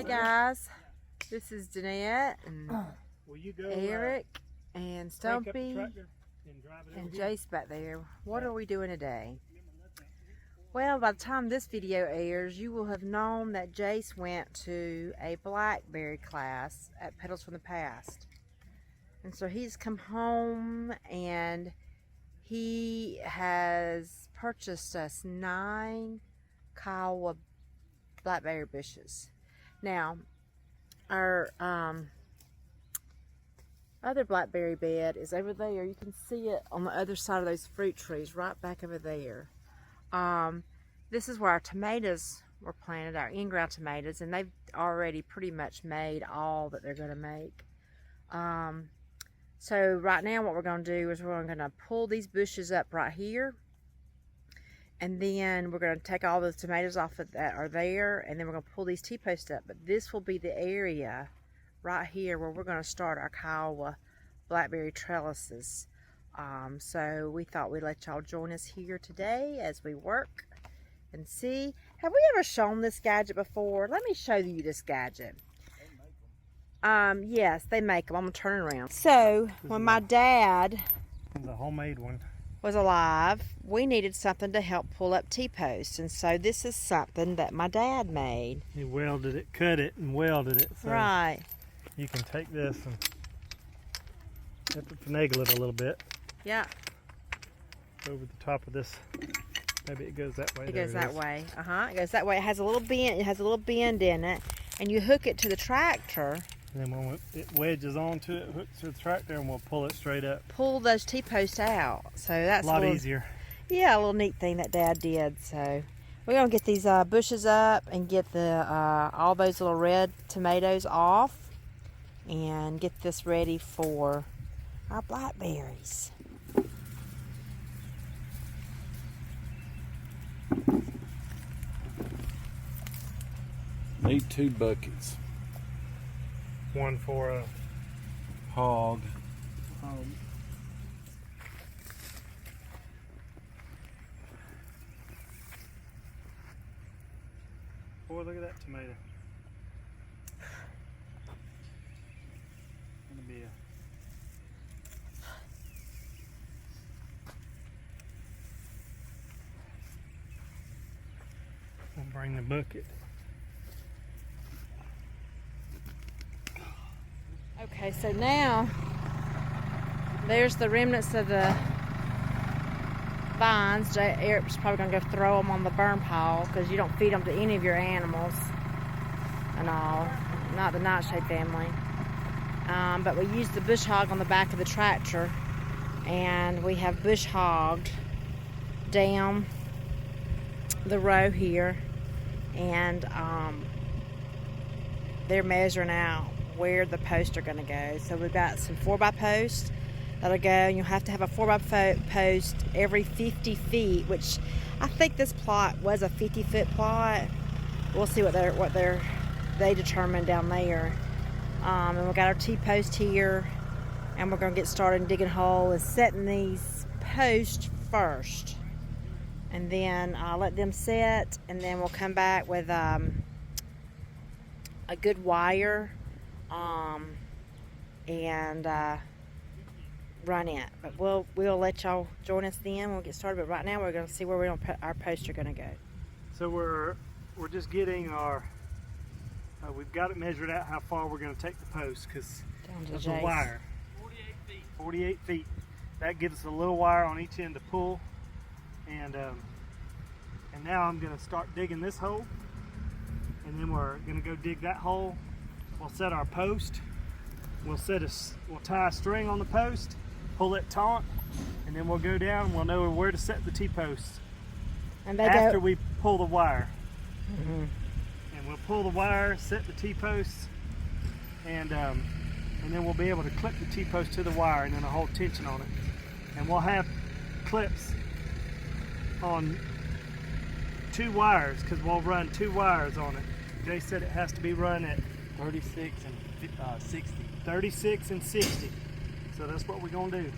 Hey guys, this is Danette and Eric and Stumpy and Jace back there. What are we doing today? Well, by the time this video airs, you will have known that Jace went to a Blackberry class at Pedals from the Past. And so he's come home and he has purchased us 9 Kiowa Blackberry bushes. Now, our other blackberry bed is over there. You can see it on the other side of those fruit trees, right back over there. This is where our tomatoes were planted, our in-ground tomatoes, and they've already pretty much made all that they're going to make. So right now what we're going to do is we're going to pull these bushes up right here, and then we're going to take all the tomatoes off that are there, and then we're going to pull these T-posts up. But this will be the area right here where we're going to start our Kiowa Blackberry trellises. So we thought we'd let y'all join us here today as we work and see. Have we ever shown this gadget before? Let me show you this gadget. Yes, they make them. I'm going to turn it around. So when my dad the homemade one was alive, we needed something to help pull up T-posts, and so this is something that my dad made. He welded it, cut it, and welded it. So right. You can take this and have to finagle it a little bit. Yeah. Over the top of this. Maybe it goes that way. It goes that way. It goes that way. It has a little bend. It has a little bend in it, and you hook it to the tractor. And then when it wedges onto it, hooks to the tractor, and we'll pull it straight up. Pull those T-posts out. So that's a lot easier. Yeah, a little neat thing that Dad did. So we're gonna get these bushes up and get the all those little red tomatoes off, and get this ready for our blackberries. Need 2 buckets. One for a hog. Boy, look at that tomato. Gonna be We'll bring the bucket. Okay, so now there's the remnants of the vines. Eric's probably going to go throw them on the burn pile because you don't feed them to any of your animals and all, not the nightshade family. But we used the bush hog on the back of the tractor, and we have bush hogged down the row here, and they're measuring out where the posts are going to go. So we've got some 4x posts that'll go, and you'll have to have a 4x post every 50 feet, which I think this plot was a 50-foot plot. We'll see what they determine down there. And we've got our T-post here, and we're going to get started digging a hole and setting these posts first, and then let them set, and then we'll come back with a good wire and run it. But we'll let y'all join us then. We'll get started. But right now we're going to see where our posts are going to go. So we're just getting our. We've got it measured out how far we're going to take the post, because there's a wire. 48 feet. 48 feet. That gives us a little wire on each end to pull, and now I'm going to start digging this hole, and then we're going to go dig that hole. We'll set our post. We'll tie a string on the post, pull it taut, and then we'll go down and we'll know where to set the T-posts after we pull the wire. And we'll pull the wire, set the T-posts, and then we'll be able to clip the T-post to the wire, and then it'll hold tension on it. And we'll have clips on 2 wires, because we'll run 2 wires on it. Jay said it has to be run at 36 and 60. 36 and 60. So that's what we're going to do.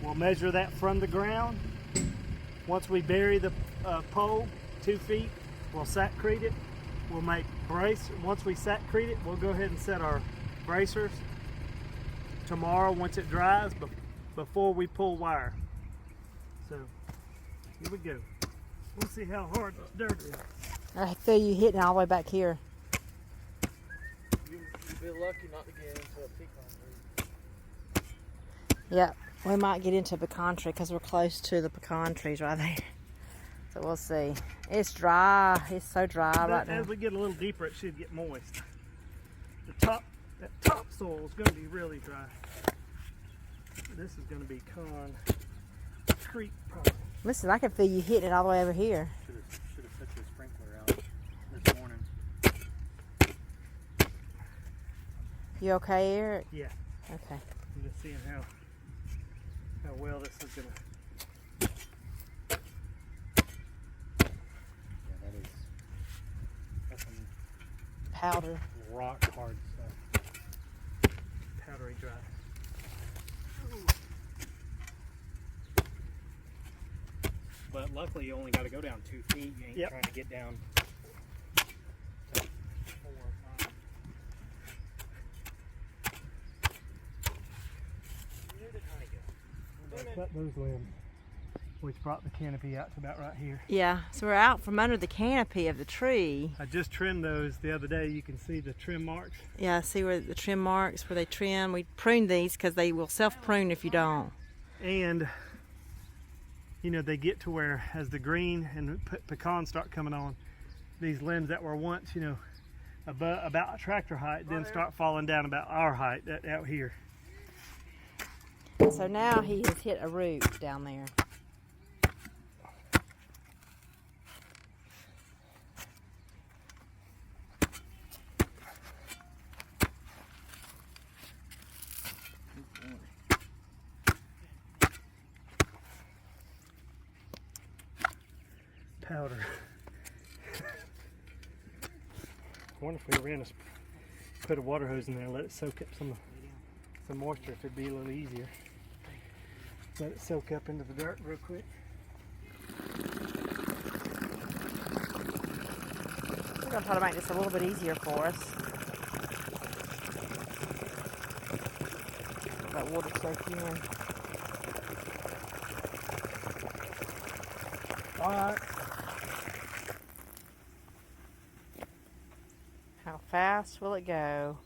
We'll measure that from the ground. Once we bury the pole 2 feet, we'll saccrete it, we'll make brace. Once we satcrete it, we'll go ahead and set our bracers tomorrow once it dries, before we pull wire. So here we go. We'll see how hard this dirt is. I feel you hitting all the way back here. You'll be lucky not to get into a pecan tree. Yep, we might get into a pecan tree because we're close to the pecan trees right there. So we'll see. It's dry. It's so dry right now. As we get a little deeper, it should get moist. That top soil is going to be really dry. This is going to be concrete probably. Listen, I can feel you hitting it all the way over here. Should have set your sprinkler out this morning. You okay, Eric? Yeah. Okay. I'm just seeing how well this is going to. Yeah, that's some Powder. rock hard stuff. Powdery dry. But luckily, you only got to go down 2 feet. You ain't trying to get down to 4 or 5. Where did honey go? I cut those limbs, which brought the canopy out to about right here. Yeah, so we're out from under the canopy of the tree. I just trimmed those the other day. You can see the trim marks. Yeah, see where the trim marks, where they trim. We prune these because they will self-prune if you don't. And you know, they get to where as the green and pecans start coming on, these limbs that were once, you know, about tractor height, then start falling down about our height out here. So now he has hit a root down there. Powder. I wonder if we put a water hose in there and let it soak up some moisture, if it'd be a little easier. Let it soak up into the dirt real quick. We're going to try to make this a little bit easier for us. That water soak in. All right. How fast will it go?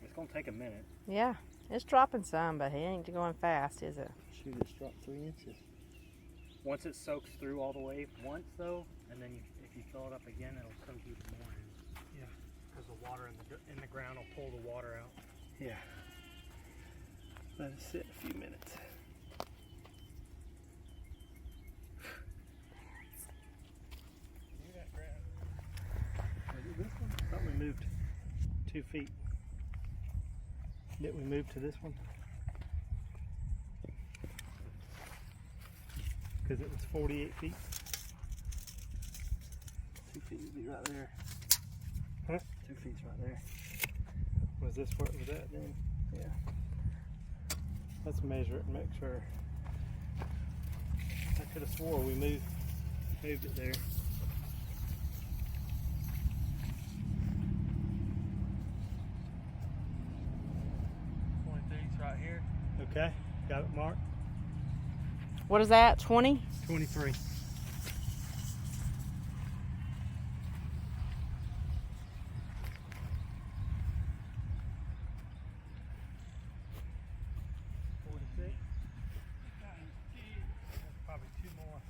It's going to take a minute. Yeah, it's dropping some, but it ain't going fast, is it? Shoot, it's dropped 3 inches. Once it soaks through all the way once, though, and then if you fill it up again, it'll soak even more in. Yeah, because the water in the ground will pull the water out. Yeah. Let it sit a few minutes. This one? I thought we moved 2 feet. Didn't we move to this one? Because it was 48 feet. 2 feet would be right there. Huh? 2 feet's right there. Was this where it was at then? Yeah. Let's measure it and make sure. I could have swore we moved it there. Right here. Okay, got it marked. What is that, 20? 23. Probably 2 more.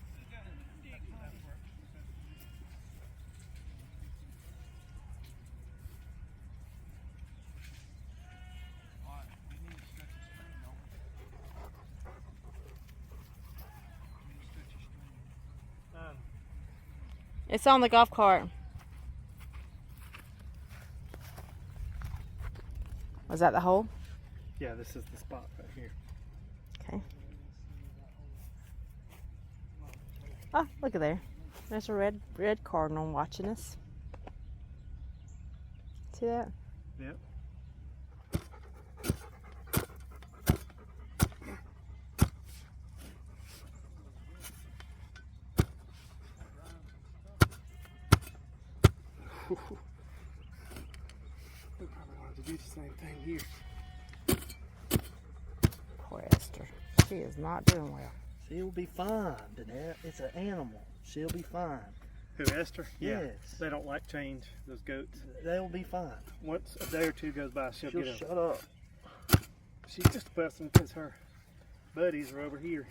It's on the golf cart. Was that the hole? Yeah, this is the spot right here. Okay. Oh, look at there. There's a red cardinal watching us. See that? Yep. We probably want to do the same thing here. Poor Esther. She is not doing well. She'll be fine, Danette. It's an animal. She'll be fine. Who, Esther? Yeah. Yes. They don't like change, those goats. They'll be fine. Once a day or two goes by, she'll get Shut up. up. She's just fussing because her buddies are over here.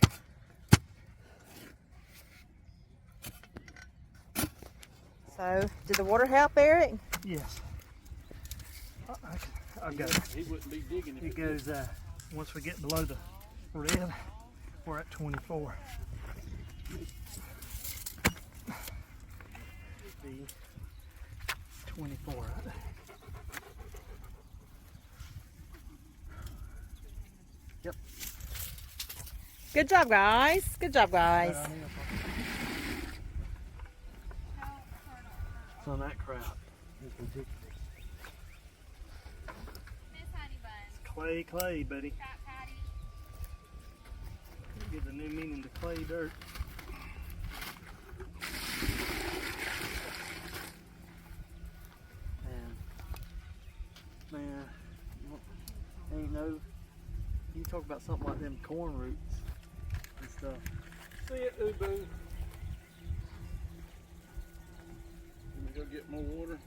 So, did the water help, Eric? Yes. I've got it. He wouldn't be digging It goes, once we get below the red, we're at 24. Be 24, right? Yep. Good job, guys. Good job, guys. It's on that crowd. Clay, buddy. Give the new meaning to clay dirt. Man, ain't no. You talk about something like them corn roots and stuff. See it, Ubu. Let me go get more water.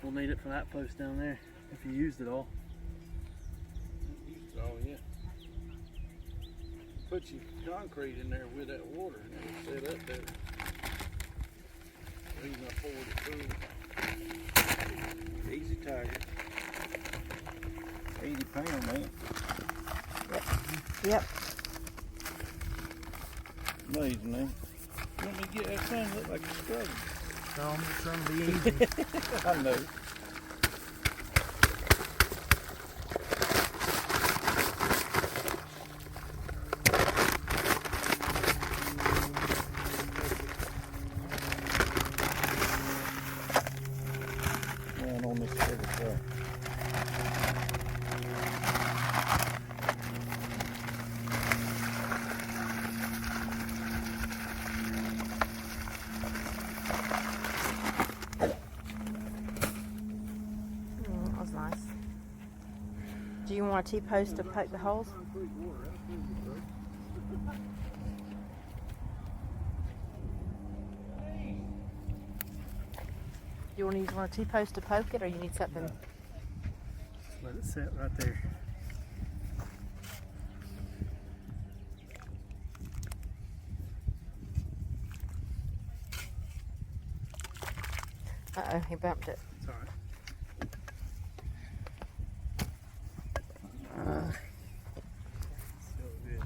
We'll need it for that post down there if you used it all. Oh yeah. Put your concrete in there with that water and it'll set up better. Reason I poured it through. Easy target. 80 pound, man. Yep. Amazing, man. You want me to get that thing look like a scrub? It's gonna be easy. I know. Man, on this other side. That was nice. Do you want a T-post to poke the holes? Do you want to use one of T-post to poke it, or you need something? Let it sit right there. Uh-oh, he bumped it. It's all right. Still good.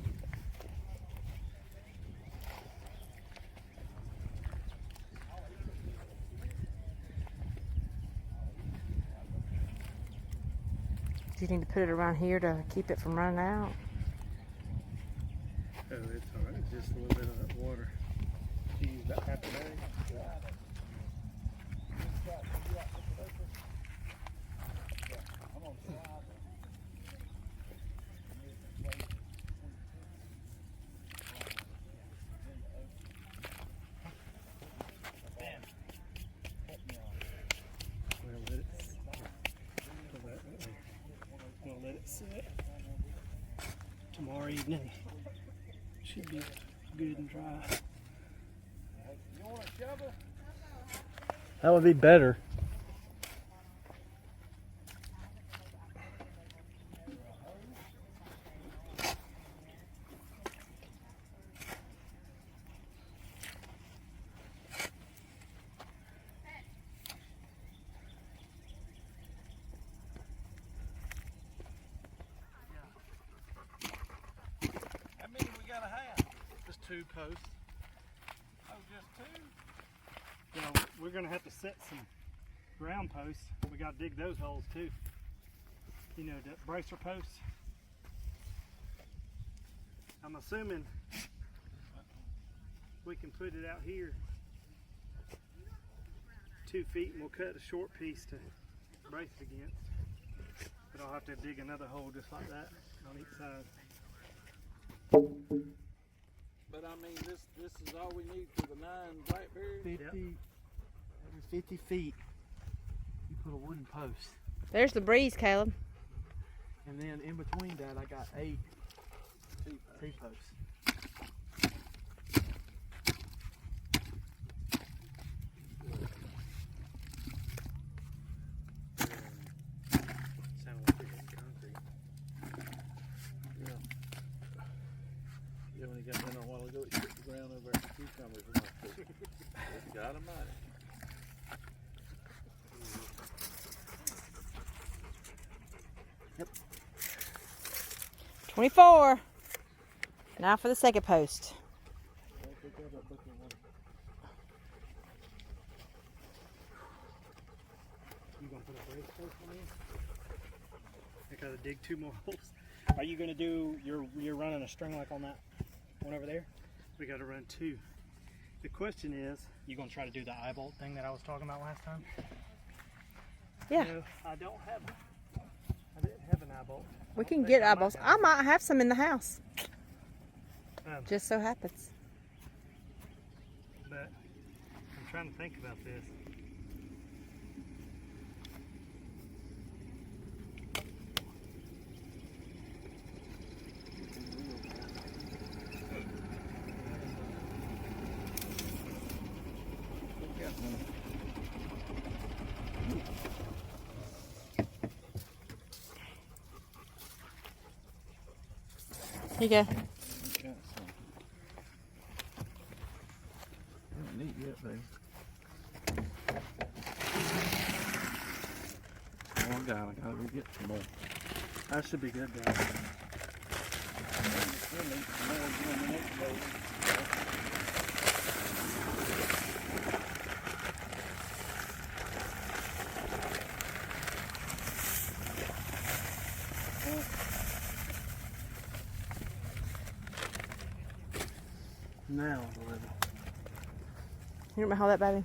Do you need to put it around here to keep it from running out? Oh, it's all right. It's just a little bit of that water. You use about half a bag. Well, let it put that right there. We'll let it sit. Tomorrow evening should be good and dry. That would be better. How many we gotta have? Just 2 posts. Oh, just 2? You know, we're gonna have to set some ground posts. We gotta dig those holes too. You know, the bracer posts. I'm assuming we can put it out here 2 feet, and we'll cut a short piece to brace it against. But I'll have to dig another hole just like that on each side. But I mean, this is all we need for the 9 Blackberry. 50, Yep. every 50 feet. little wooden posts. There's the breeze, Caleb. And then in between that, I got 8 T-posts. Sounded like you're hitting concrete. Yeah. Yeah, when he got done a while ago, he hit the ground over at the cucumbers. And I said, got him at it. 24. Now for the second post. You gonna put a brace post on in? I gotta dig 2 more holes. Are you gonna do, you're running a string like on that one over there? We gotta run 2. The question is, You gonna try to do the eye bolt thing that I was talking about last time? Yeah. no, I didn't have an eye bolt. We can get eyeballs. I might have some in the house. Just so happens. But I'm trying to think about this. Here you go. Neat yet, baby. Oh, I gotta go get some more. That should be good, guys. Now, Olivia. You want me to hold that, baby?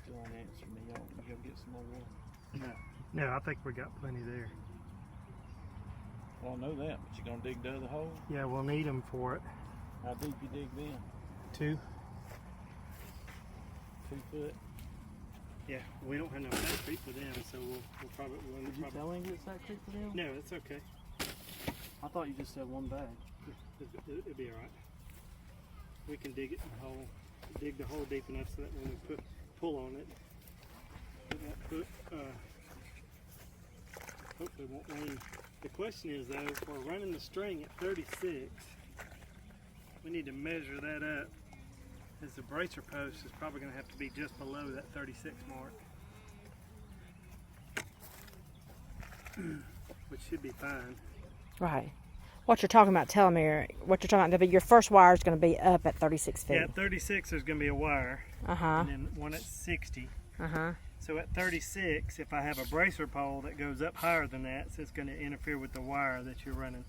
Still on answer me. Y'all can go get some more water. No, I think we got plenty there. Well, I know that, but you gonna dig the other hole? Yeah, we'll need them for it. How deep you dig then? 2. 2 foot? Yeah, we don't have no concrete for them, so we'll probably. Did you tell him it's that creek for them? No, it's okay. I thought you just said 1 bag. It'll be all right. We can dig it in the hole, dig the hole deep enough so that when we pull on it, it won't hopefully it won't rain. The question is though, if we're running the string at 36, we need to measure that up, as the bracer post is probably going to have to be just below that 36 mark, which should be fine. Right. What you're talking about, tell me, what you're talking about, your first wire is going to be up at 36 feet. Yeah, at 36 there's going to be a wire, Uh-huh. and then one at 60. Uh-huh. So at 36, if I have a bracer pole that goes up higher than that, so it's going to interfere with the wire that you're running.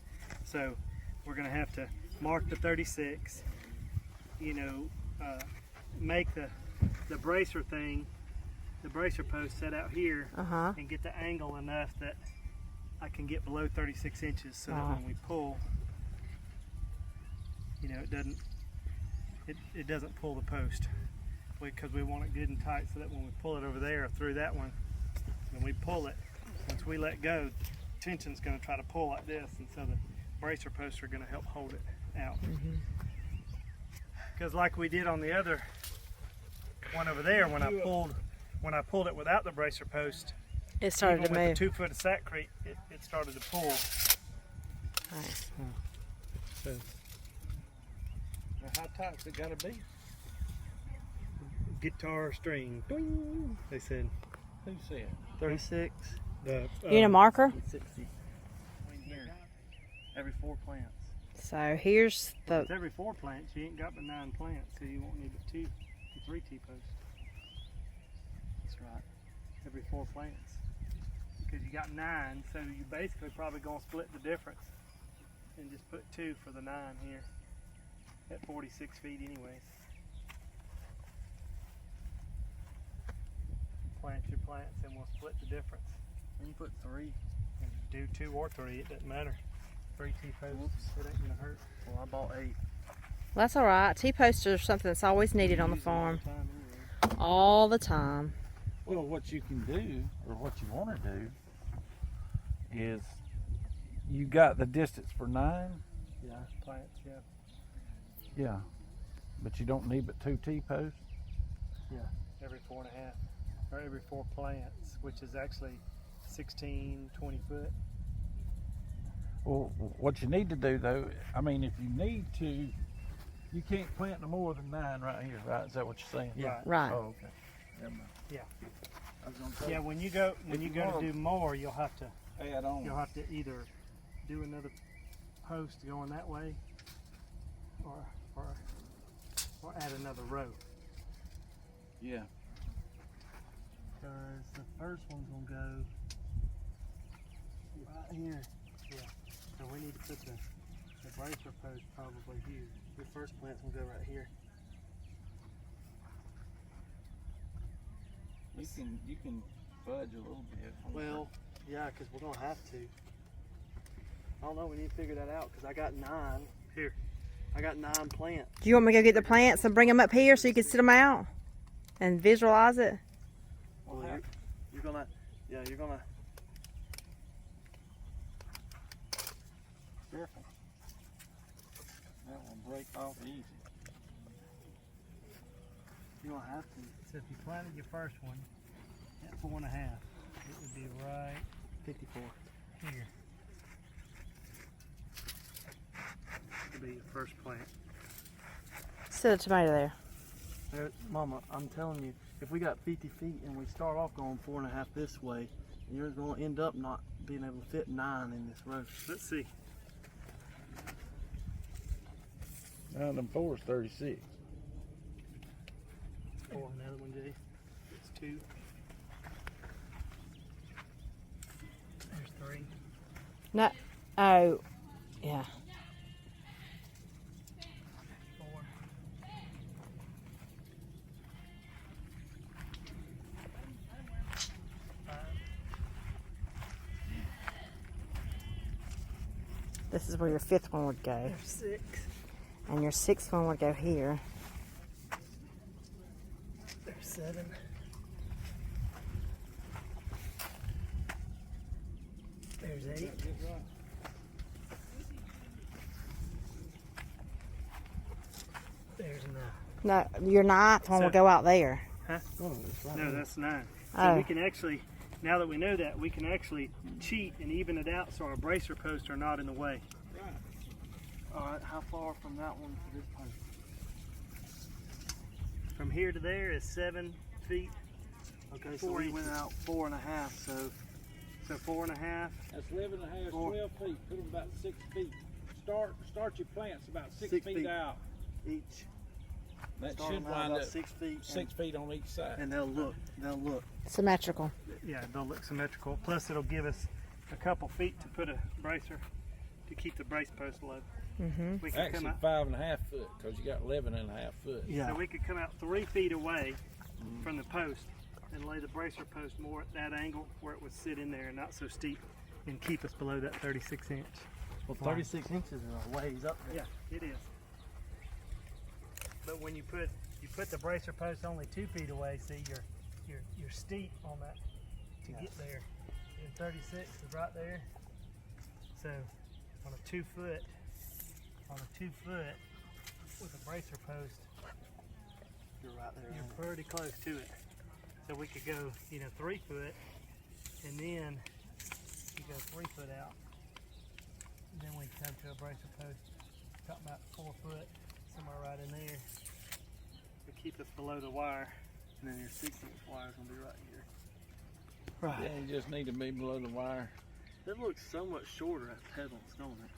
So we're going to have to mark the 36, you know, make the bracer thing, the bracer post set out here, Uh-huh. and get the angle enough that I can get below 36 inches so that when we pull, you know, it doesn't pull the post. Because we want it good and tight so that when we pull it over there through that one, when we pull it, once we let go, tension's going to try to pull like this, and so the bracer posts are going to help hold it out. Because like we did on the other one over there, when I pulled it without the bracer post, It started even to with move. the 2 foot of sackcrete, it started to pull. Right. So, Now, how tight's it gotta be? guitar string, Doing, they said. Who said? 36. The You need a marker? 60. Here. Every 4 plants. So here's the... It's every 4 plants. You ain't got but 9 plants, so you won't need but 2 to 3 T-posts. That's right. Every 4 plants. Because you got 9, so you basically probably gonna split the difference and just put 2 for the 9 here at 46 feet anyways. plants and we'll split the difference. And you put 3. And do 2 or 3, it doesn't matter. 3 T-posts, it ain't gonna hurt. Well, I bought 8. Well, that's all right. T-posts are something that's always needed on the farm. All the time. Well, what you can do, or what you want to do, is you got the distance for 9. Yeah, plants, yeah. Yeah, but you don't need but 2 T-posts. Yeah, every 4.5, or every 4 plants, which is actually 16, 20 foot. Well, what you need to do though, I mean, if you need to, you can't plant no more than 9 right here, right? Is that what you're saying? Yeah. Right. Oh, okay. Never mind. Yeah. I was gonna say, Yeah, when you go to do more, you'll have to add on. you'll have to either do another post going that way, or add another row. Yeah. Because the first one's gonna go right here. Yeah. So we need to put the bracer post probably here. Your first plant's gonna go right here. You can fudge a little bit. Well, yeah, because we're gonna have to. I don't know. We need to figure that out because I got 9 here. I got 9 plants. Do you want me to go get the plants and bring them up here so you can sit them out and visualize it? Well, you're gonna. Careful. That will break off easy. You're gonna have to. So if you planted your first one at 4.5, it would be right 54 here. Would be your first plant. Sit a tomato there. There, Mama, I'm telling you, if we got 50 feet and we start off going 4.5 this way, you're going to end up not being able to fit 9 in this row. Let's see. 9 and 4 is 36. Pour another one, Jay. It's 2. There's 3. No. Oh, yeah. 4. This is where your 5th one would go. There's 6. And your 6th one would go here. There's 7. There's 8. There's 9. No, your 9th one will go out there. Huh? Oh, that's right. No, that's 9. So Oh. we can actually, now that we know that, we can actually cheat and even it out so our bracer posts are not in the way. Right. All right, how far from that one to this post? From here to there is 7 feet. Okay, so we went out 4.5, so 4.5. That's 11 and a half, 4. 12 feet. Put them about 6 feet. Start your plants about 6 6 feet feet. out. Each. That Start should them out wind about up 6 feet. 6 feet on each side. And they'll look. Symmetrical. Yeah, they'll look symmetrical. Plus it'll give us a couple feet to put a bracer to keep the brace post low. Mm-hmm. We can Actually, come out. 5.5 foot, because you got 11 and a half foot. Yeah. So we could come out 3 feet away from the post and lay the bracer post more at that angle where it would sit in there and not so steep and keep us below that 36 inch. Well, 36 inches is a ways up there. Yeah, it is. But when you put the bracer post only 2 feet away, see you're steep on that to get there. And 36 is right there. So on a 2 foot with a bracer post, You're right there. you're pretty close to it. So we could go, 3 foot, and then you go 3 foot out. And then we come to a bracer post, talking about 4 foot, somewhere right in there, to keep us below the wire. And then your 6-inch wire is going to be right here. Right. Yeah, you just need to be below the wire. It looks so much shorter at pedals, don't it?